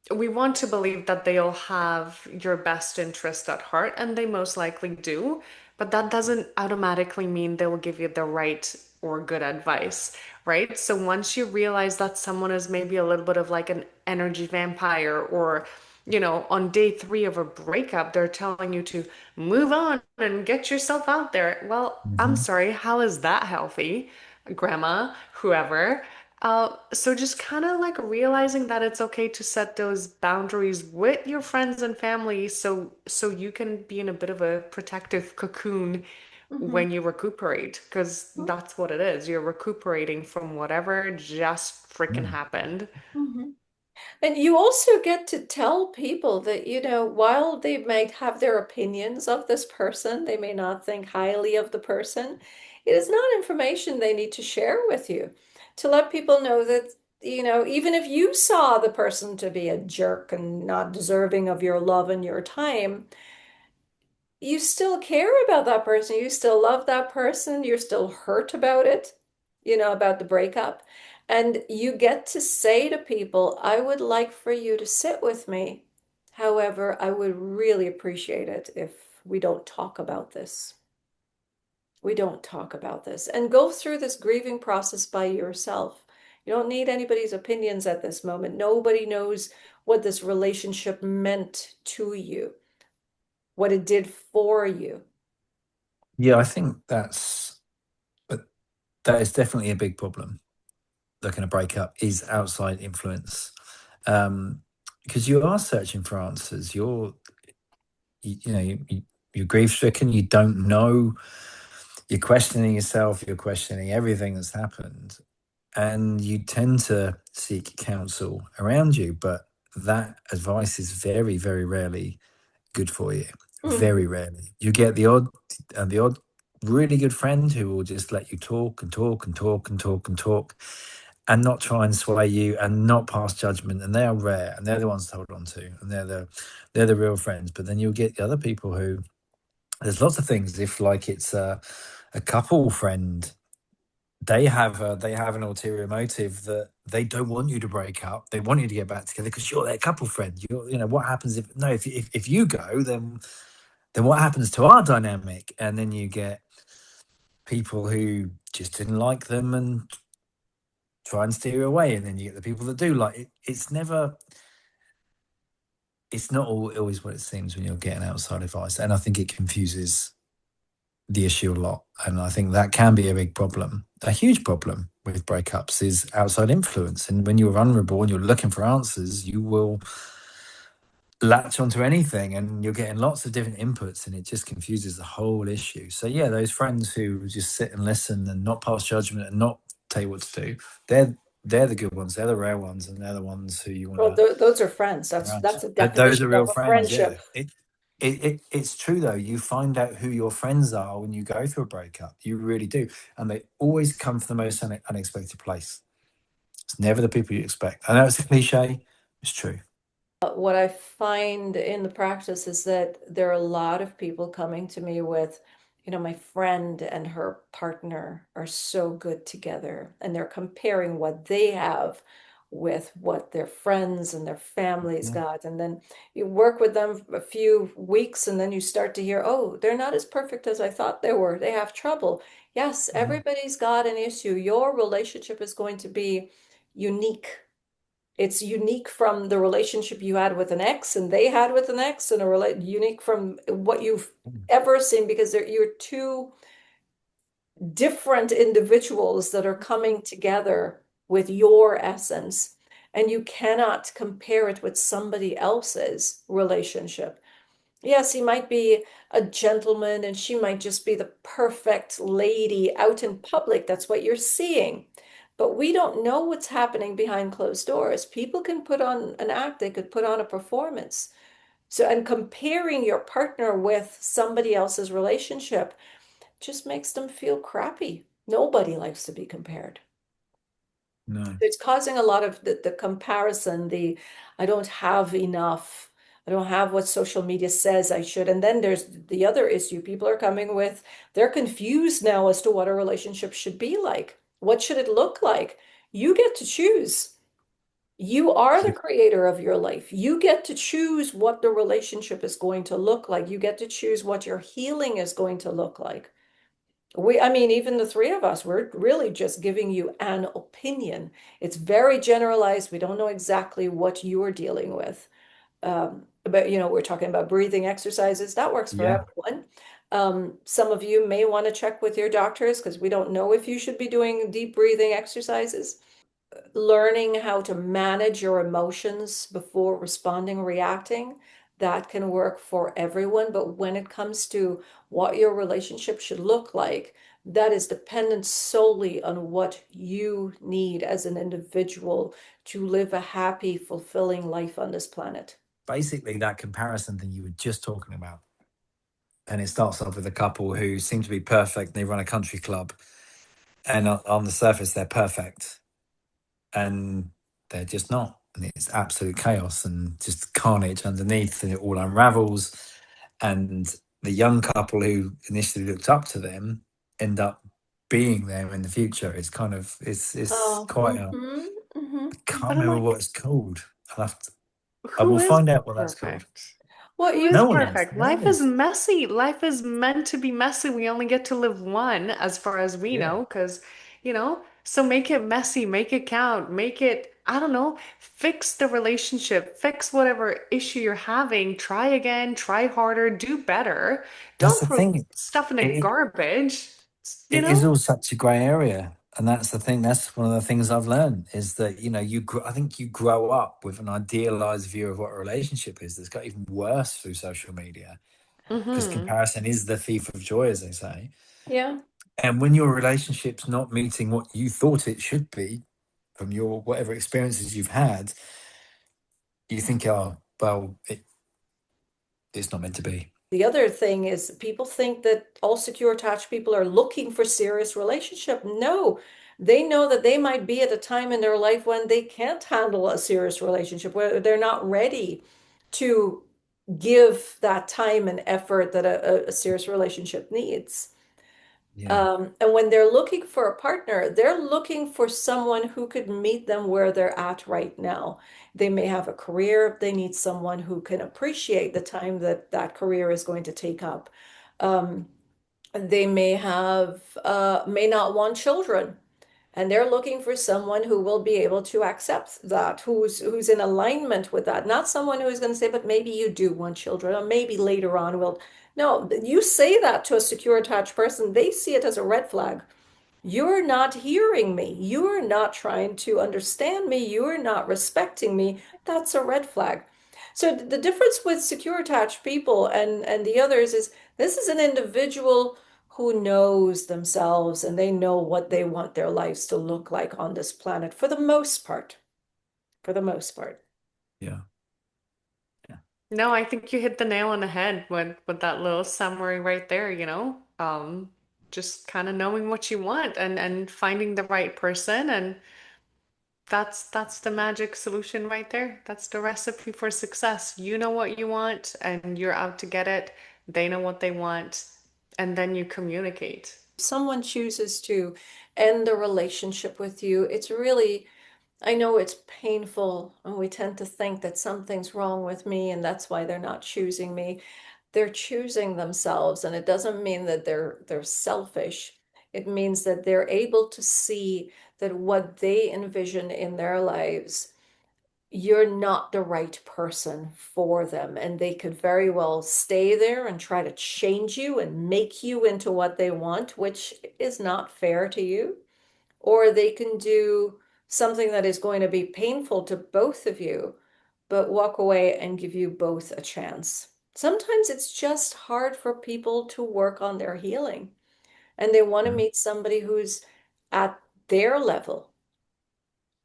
we want to believe that they'll have your best interest at heart, and they most likely do, but that doesn't automatically mean they will give you the right or good advice, right? So once you realize that someone is maybe a little bit of like an energy vampire, or on day three of a breakup, they're telling you to move on and get yourself out there. Well, I'm Hmm. sorry, how is that healthy, grandma, whoever? So just kind of like realizing that it's okay to set those boundaries with your friends and family, so you can be in a bit of a protective cocoon Mhm. when you recuperate, because that's what it is. You're recuperating from whatever just freaking Mm. happened. Mhm. And you also get to tell people that, while they might have their opinions of this person, they may not think highly of the person. It is not information they need to share with you. To let people know that, even if you saw the person to be a jerk and not deserving of your love and your time, you still care about that person. You still love that person. You're still hurt about it, about the breakup. And you get to say to people, I would like for you to sit with me. However, I would really appreciate it if we don't talk about this. We don't talk about this and go through this grieving process by yourself. You don't need anybody's opinions at this moment. Nobody knows what this relationship meant to you, what it did for you. Yeah, I think but that is definitely a big problem. Looking at breakup is outside influence, um, because you are searching for answers. You're grief stricken. You don't know. You're questioning yourself. You're questioning everything that's happened, and you tend to seek counsel around you. But that advice is very, very rarely good for you. Mhm. Very rarely. You get the odd really good friend who will just let you talk and talk and talk and talk and talk and not try and sway you and not pass judgment. And they are rare and they're the ones to hold on to and they're the real friends. But then you'll get the other people who there's lots of things. If like it's a couple friend, they have an ulterior motive that they don't want you to break up. They want you to get back together because you're their couple friend. What happens if no if you go then what happens to our dynamic? And then you get people who just didn't like them and try and steer you away. And then you get the people that do like it. It's not always what it seems when you're getting outside advice. And I think it confuses the issue a lot. And I think that can be a big problem. A huge problem with breakups is outside influence. And when you're vulnerable and you're looking for answers, you will latch onto anything and you're getting lots of different inputs and it just confuses the whole issue. So yeah, those friends who just sit and listen and not pass judgment and not tell you what to do, they're the good ones, they're the rare ones, and they're the ones who you want Well, to those are friends. around. That's a Those are definition of real a friends, yeah. friendship. It's true though. You find out who your friends are when you go through a breakup. You really do, and they always come from the most unexpected place. It's never the people you expect. I know it's a cliche. It's true. What I find in the practice is that there are a lot of people coming to me with, my friend and her partner are so good together, and they're comparing what they have with what their friends and their families Yeah. got. And then you work with them a few weeks, and then you start to hear, oh, they're not as perfect as I thought they were. They have trouble. Yes, Mhm. everybody's got an issue. Your relationship is going to be unique. It's unique from the relationship you had with an ex and they had with an ex, and unique from what you've ever seen, because you're two different individuals that are coming together with your essence, and you cannot compare it with somebody else's relationship. Yes, he might be a gentleman and she might just be the perfect lady out in public. That's what you're seeing. But we don't know what's happening behind closed doors. People can put on an act, they could put on a performance. So, and comparing your partner with somebody else's relationship just makes them feel crappy. Nobody likes to be compared. No. It's causing a lot of the comparison, the I don't have enough, I don't have what social media says I should. And then there's the other issue. People are coming with, they're confused now as to what a relationship should be like. What should it look like? You get to choose. You are the Yeah. creator of your life. You get to choose what the relationship is going to look like. You get to choose what your healing is going to look like. I mean, even the three of us, we're really just giving you an opinion. It's very generalized. We don't know exactly what you're dealing with. But, we're talking about breathing exercises. That works for Yeah. everyone. Some of you may want to check with your doctors because we don't know if you should be doing deep breathing exercises. Learning how to manage your emotions before responding, reacting, that can work for everyone. But when it comes to what your relationship should look like, that is dependent solely on what you need as an individual to live a happy, fulfilling life on this planet. Basically, that comparison thing you were just talking about. And it starts off with a couple who seem to be perfect. They run a country club, and on the surface, they're perfect, and they're just not. And it's absolute chaos and just carnage underneath, and it all unravels. And the young couple who initially looked up to them end up being there in the future. It's kind of it's Oh, quite a can't But I'm remember what like, it's called. I who will is find out what that's called. perfect? what Who you is No one is. perfect? No one Life is is. messy. Life is meant to be messy. We only get to live one, as far as we Yeah. know, so make it messy, make it count, make it, I don't know, fix the relationship, fix whatever issue you're having, try again, try harder, do better. That's Don't the put thing. stuff in the It, garbage, you it is know? all such a grey area, and that's the thing. That's one of the things I've learned is that I think you grow up with an idealized view of what a relationship is. That's got even worse through social media because Mm-hmm. comparison is the thief of joy, as they say. Yeah. And when your relationship's not meeting what you thought it should be from your whatever experiences you've had, you think, oh, well, it's not meant to be. The other thing is people think that all secure attached people are looking for serious relationship. No, they know that they might be at a time in their life when they can't handle a serious relationship, where they're not ready to give that time and effort that a serious relationship needs. Yeah. And when they're looking for a partner, they're looking for someone who could meet them where they're at right now. They may have a career, they need someone who can appreciate the time that that career is going to take up. Um, they may not want children, and they're looking for someone who will be able to accept that, who's in alignment with that, not someone who's going to say, but maybe you do want children, or maybe later on we'll. No, you say that to a secure attached person, they see it as a red flag. You're not hearing me. You're not trying to understand me. You're not respecting me. That's a red flag. So the difference with secure attached people and the others is this is an individual who knows themselves and they know what they want their lives to look like on this planet for the most part. For the most part. Yeah. Yeah. No, I think you hit the nail on the head with that little summary right there, just kind of knowing what you want and finding the right person and That's the magic solution right there. That's the recipe for success. You know what you want and you're out to get it. They know what they want, and then you communicate. Someone chooses to end a relationship with you, it's really, I know it's painful, and we tend to think that something's wrong with me and that's why they're not choosing me. They're choosing themselves, and it doesn't mean that they're selfish. It means that they're able to see that what they envision in their lives, you're not the right person for them, and they could very well stay there and try to change you and make you into what they want, which is not fair to you. Or they can do something that is going to be painful to both of you, but walk away and give you both a chance. Sometimes it's just hard for people to work on their healing, and they want to Mhm. meet somebody who's at their level,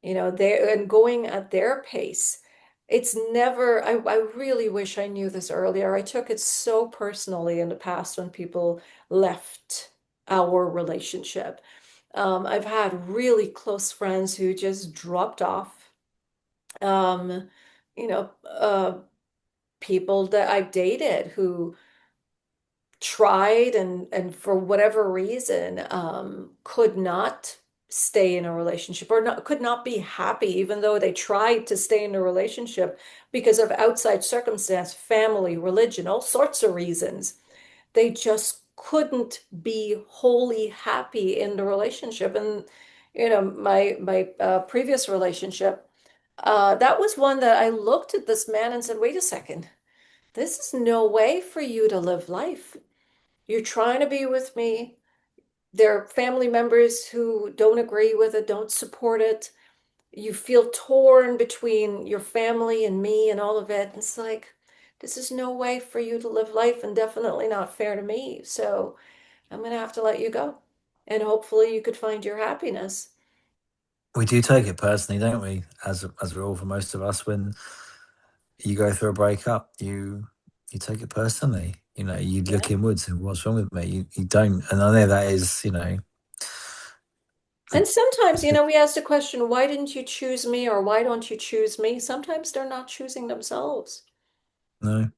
they're and going at their pace. It's never, I really wish I knew this earlier. I took it so personally in the past when people left our relationship. I've had really close friends who just dropped off. Um, you know, people that I've dated who tried and for whatever reason could not stay in a relationship, or not could not be happy even though they tried to stay in a relationship because of outside circumstance, family, religion, all sorts of reasons. They just couldn't be wholly happy in the relationship. And my previous relationship, that was one that I looked at this man and said, wait a second, this is no way for you to live life. You're trying to be with me. There are family members who don't agree with it, don't support it. You feel torn between your family and me and all of it. It's like, this is no way for you to live life, and definitely not fair to me. So I'm going to have to let you go. And hopefully you could find your happiness. We do take it personally, don't we? As we're all, for most of us, when you go through a breakup, you take it personally. You Yeah. look inwards and what's wrong with me. You don't, and I know that is, And the, sometimes, we ask the question, why didn't you choose me, or why don't you choose me? Sometimes they're not choosing themselves. no,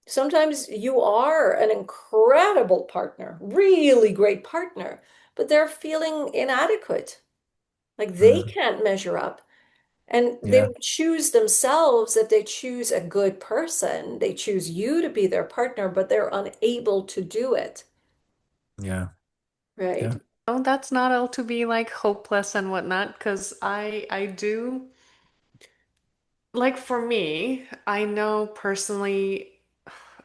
Sometimes you are an incredible partner, really great partner, but they're feeling inadequate. Like they mm, can't measure up. And they yeah, would choose themselves if they choose a good person. They choose you to be their partner, but they're unable to do it. yeah, yeah. Right? Oh, that's not all to be like hopeless and whatnot, because I do like for me, I know personally,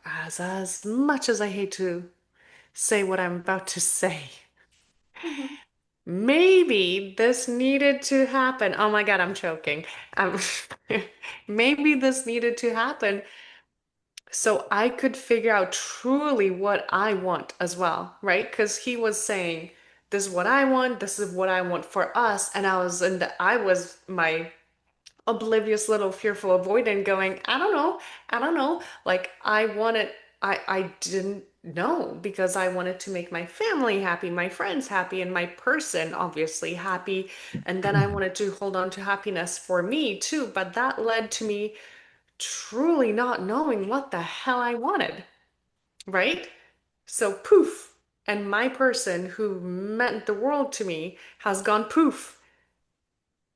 as much as I hate to say what I'm about to say, Mhm. maybe this needed to happen. Oh my God, I'm choking. Um, maybe this needed to happen so I could figure out truly what I want as well, right? Because he was saying, this is what I want, this is what I want for us. And I was my oblivious little fearful avoidant going, I don't know. Like I wanted, I didn't know because I wanted to make my family happy, my friends happy, and my person obviously happy. And then I wanted to hold on to happiness for me too. But that led to me truly not knowing what the hell I wanted, right? So poof. And my person who meant the world to me has gone poof.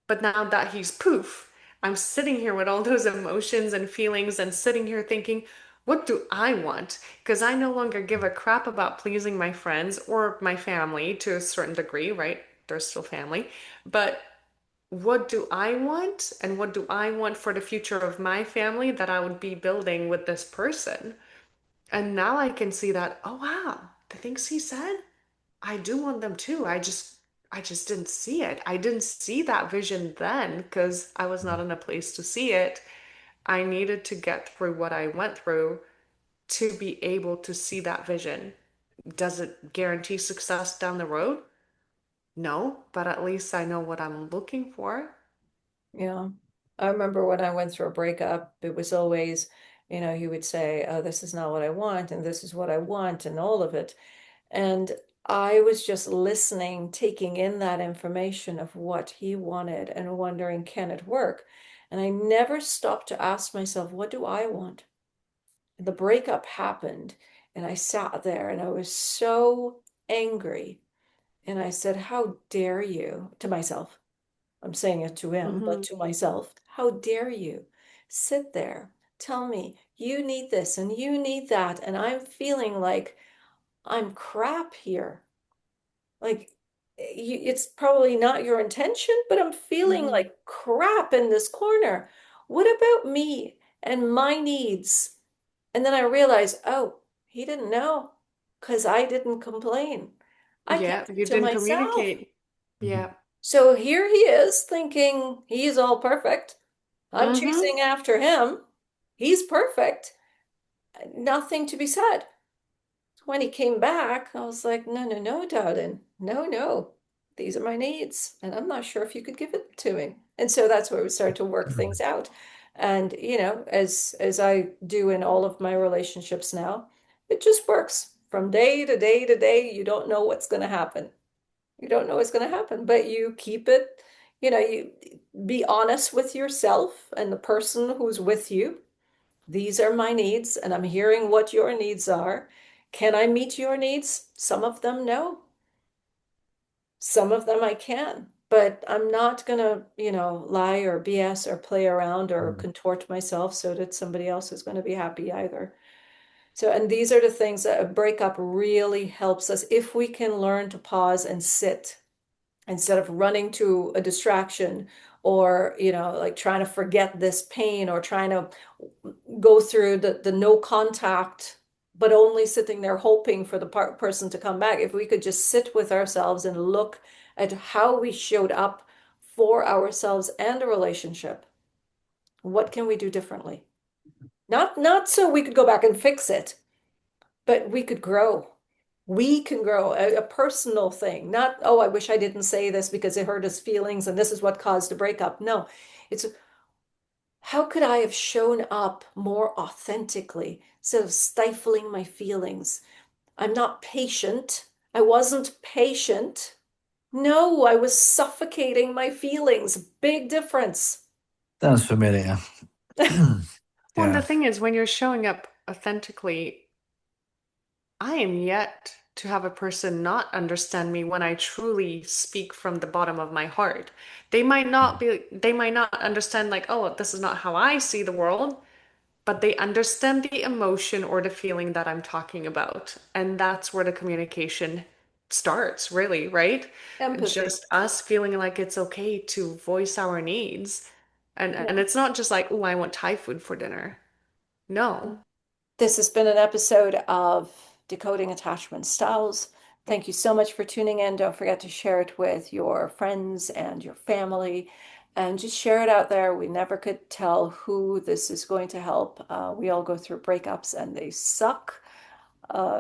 But now that he's poof, I'm sitting here with all those emotions and feelings and sitting here thinking, what do I want? Because I no longer give a crap about pleasing my friends or my family to a certain degree, right? They're still family. But what do I want? And what do I want for the future of my family that I would be building with this person? And now I can see that, oh wow, the things he said, I do want them too. I just didn't see it. I didn't see that vision then because I was not in a place to see it. I needed to get through what I went through to be able to see that vision. Does it guarantee success down the road? No, but at least I know what I'm looking for. Yeah. I remember when I went through a breakup, it was always, he would say, oh, this is not what I want, and this is what I want, and all of it. And I was just listening, taking in that information of what he wanted and wondering, can it work? And I never stopped to ask myself, what do I want? The breakup happened, and I sat there and I was so angry. And I said, how dare you, to myself. I'm saying it to him, but Mm-hmm. to myself, how dare you sit there, tell me you need this and you need that, and I'm feeling like I'm crap here. Like, it's probably not your intention, but I'm feeling Mm-hmm. like crap in this corner. What about me and my needs? And then I realized, oh, he didn't know because I didn't complain. I Yeah, kept it you to didn't myself. communicate. Mhm. Yeah. So here he is thinking he's all perfect. I'm Mm-hmm. chasing after him. He's perfect. Nothing to be said. When he came back, I was like, no, no, no, darling. No, no. These are my needs. And I'm not sure if you could give it to me. And so that's where we started to work things out. And, as I do in all of my relationships now, it just works from day to day to day. You don't know what's going to happen. You don't know what's going to happen, but you keep it, you be honest with yourself and the person who's with you. These are my needs, and I'm hearing what your needs are. Can I meet your needs? Some of them, no. Some of them I can, but I'm not gonna, lie or BS or play around or Mhm. contort myself so that somebody else is going to be happy either. So, and these are the things that a breakup really helps us if we can learn to pause and sit instead of running to a distraction or like trying to forget this pain or trying to go through the no contact but only sitting there hoping for the person to come back. If we could just sit with ourselves and look at how we showed up for ourselves and a relationship, what can we do differently? Not so we could go back and fix it, but we could grow. We can grow a personal thing, not, oh, I wish I didn't say this because it hurt his feelings and this is what caused a breakup. No, it's how could I have shown up more authentically instead of stifling my feelings? I'm not patient. I wasn't patient. No, I was suffocating my feelings. Big difference. Sounds familiar. Well, and the Yeah. thing is, when you're showing up authentically, I am yet to have a person not understand me when I truly speak from the bottom of my heart. They might not understand like, oh, this is not how I see the world, but they understand the emotion or the feeling that I'm talking about. And that's where the communication starts, really, right? Empathy. Just us feeling like it's okay to voice our needs. And Yeah. it's not just like, oh, I want Thai food for dinner. No. This has been an episode of Decoding Attachment Styles. Thank you so much for tuning in. Don't forget to share it with your friends and your family and just share it out there. We never could tell who this is going to help. We all go through breakups and they suck.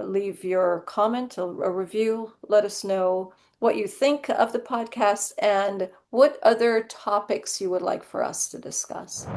Leave your comment, a review. Let us know what you think of the podcast and what other topics you would like for us to discuss.